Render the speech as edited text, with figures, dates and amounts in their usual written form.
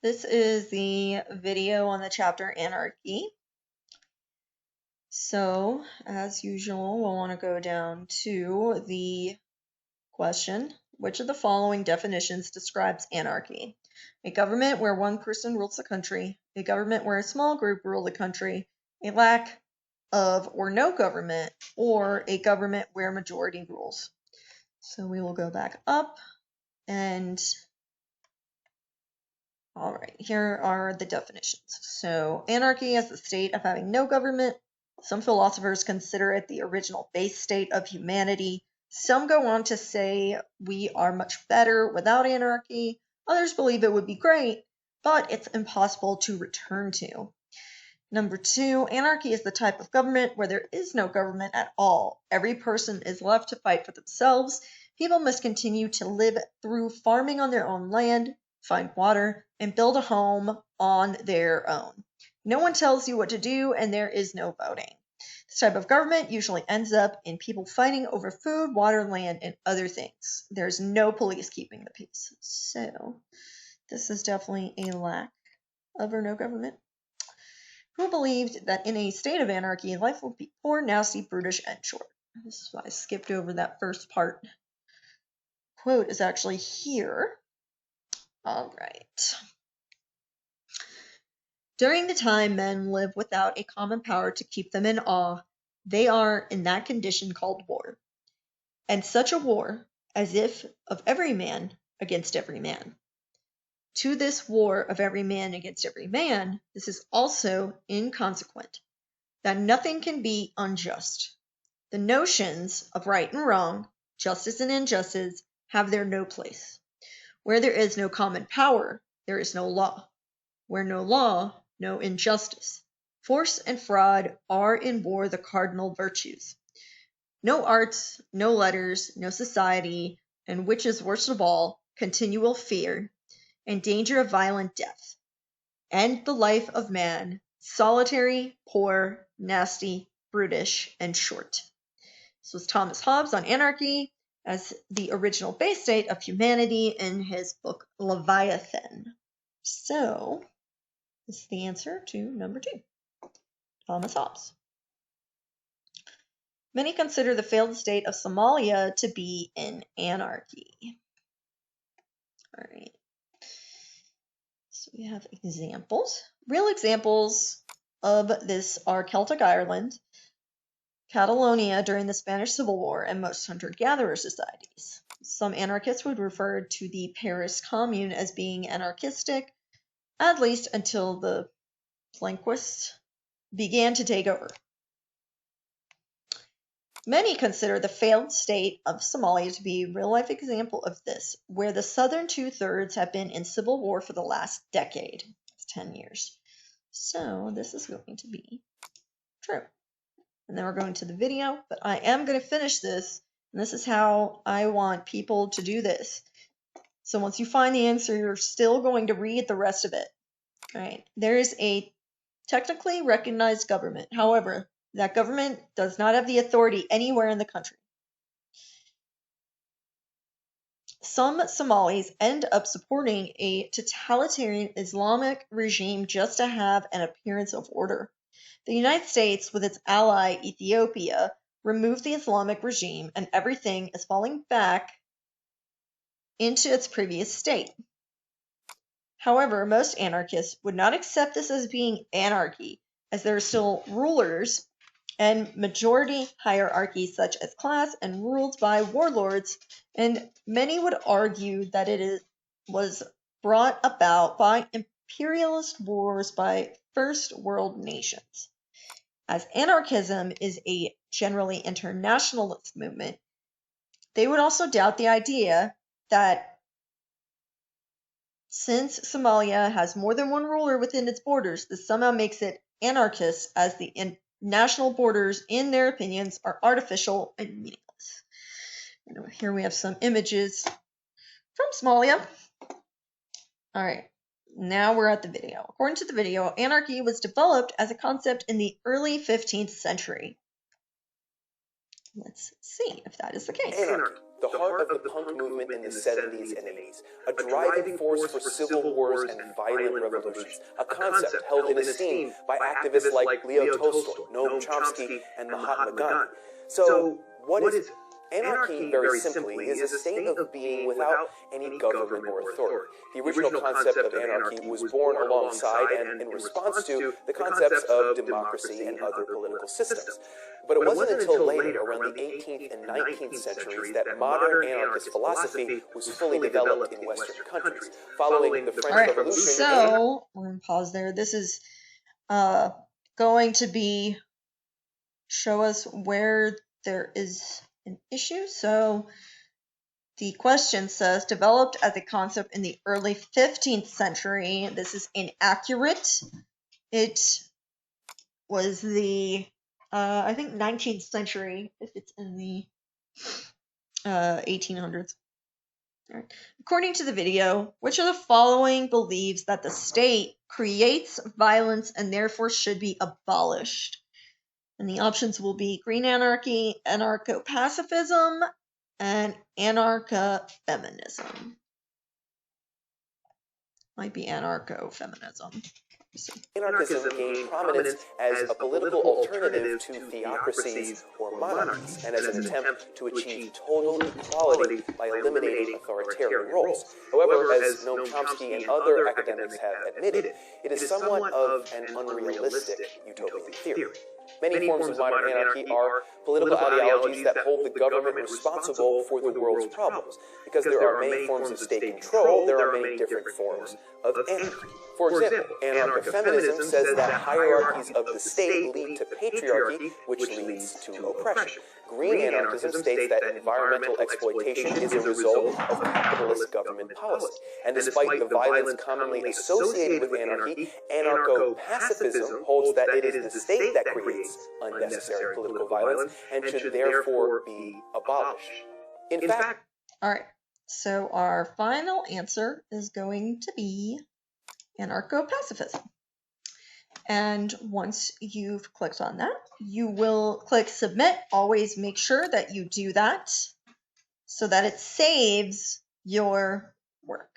This is the video on the chapter Anarchy. So, as usual, we'll want to go down to the question, which of the following definitions describes anarchy? A government where one person rules the country, a government where a small group rule the country, a lack of or no government, or a government where majority rules. So we will go back up and all right, here are the definitions. So, anarchy as the state of having no government. Some philosophers consider it the original base state of humanity. Some go on to say we are much better without anarchy. Others believe it would be great, but it's impossible to return to. Number 2, anarchy is the type of government where there is no government at all. Every person is left to fight for themselves. People must continue to live through farming on their own land, find water, and build a home on their own. No one tells you what to do, and there is no voting. This type of government usually ends up in people fighting over food, water, land, and other things. There's no police keeping the peace. So, this is definitely a lack of or no government. Who believed that in a state of anarchy, life would be poor, nasty, brutish, and short? This is why I skipped over that first part. Quote is actually here. All right. During the time men live without a common power to keep them in awe, they are in that condition called war. And such a war, as if of every man against every man. To this war of every man against every man, this is also inconsequent, that nothing can be unjust. The notions of right and wrong, justice and injustice, have there no place. Where there is no common power, there is no law. Where no law, no injustice. Force and fraud are in war the cardinal virtues. No arts, no letters, no society, and which is worst of all, continual fear, and danger of violent death. And the life of man, solitary, poor, nasty, brutish, and short. This was Thomas Hobbes on anarchy as the original base state of humanity in his book Leviathan. So, this is the answer to number 2, Thomas Hobbes. Many consider the failed state of Somalia to be in anarchy. All right. So we have examples. Real examples of this are Celtic Ireland, Catalonia during the Spanish Civil War, and most hunter-gatherer societies. Some anarchists would refer to the Paris Commune as being anarchistic, at least until the Blanquists began to take over. Many consider the failed state of Somalia to be a real-life example of this, where the southern two-thirds have been in civil war for the last decade. It's 10 years. So this is going to be true. And then we're going to the video, but I am going to finish this, and this is how I want people to do this. So once you find the answer, you're still going to read the rest of it. All right. There is a technically recognized government. However, that government does not have the authority anywhere in the country. Some Somalis end up supporting a totalitarian Islamic regime just to have an appearance of order. The United States, with its ally Ethiopia, removed the Islamic regime, and everything is falling back into its previous state. However, most anarchists would not accept this as being anarchy, as there are still rulers and majority hierarchies such as class and ruled by warlords, and many would argue that was brought about by imperialist wars by first world nations. As anarchism is a generally internationalist movement, they would also doubt the idea that since Somalia has more than one ruler within its borders, this somehow makes it anarchist, as the national borders, in their opinions, are artificial and meaningless. And here we have some images from Somalia. All right, now we're at the video. According to the video, anarchy was developed as a concept in the early 15th century. Let's see if that is the case. Anarchy, the heart of the punk movement in the 70s and 80s, a driving force for civil wars and violent revolutions, a concept held in esteem by activists like Leo Tolstoy, Noam Chomsky, and Mahatma Gandhi. So, what is anarchy? Very simply, is a state of being without any government or authority. The original concept of anarchy was born alongside and in response to the concepts of democracy and other political systems. But it wasn't until later, around the 18th and 19th centuries, that modern anarchist philosophy was fully developed in Western countries, following the French Revolution. So, we're going to pause there. This is going to be show us where there is an issue. So the question says, developed as a concept in the early 15th century. This is inaccurate. It was the, I think 19th century, if it's in the 1800s. All right. According to the video, which of the following believes that the state creates violence and therefore should be abolished? And the options will be green anarchy, anarcho-pacifism, and anarcho-feminism. Might be anarcho-feminism. Anarchism gained prominence as a political alternative to theocracies or monarchies, and as an attempt to achieve total equality by eliminating authoritarian roles. However, as Noam Chomsky and other academics have admitted, it is somewhat of an unrealistic utopian theory. Many forms of modern anarchy are political ideologies that hold the government responsible for the world's problems. Because there are many forms of state control, there are many different forms of anarchy. For example, anarcho-feminism says that hierarchies of the state lead to patriarchy, which leads to oppression. Green anarchism states that environmental exploitation is a result of capitalist government policy. And despite the violence commonly associated with anarchy, anarcho-pacifism holds that it is the state that creates unnecessary political violence and should therefore be abolished. In fact, all right, so our final answer is going to be anarcho-pacifism. And once you've clicked on that, you will click submit. Always make sure that you do that so that it saves your work.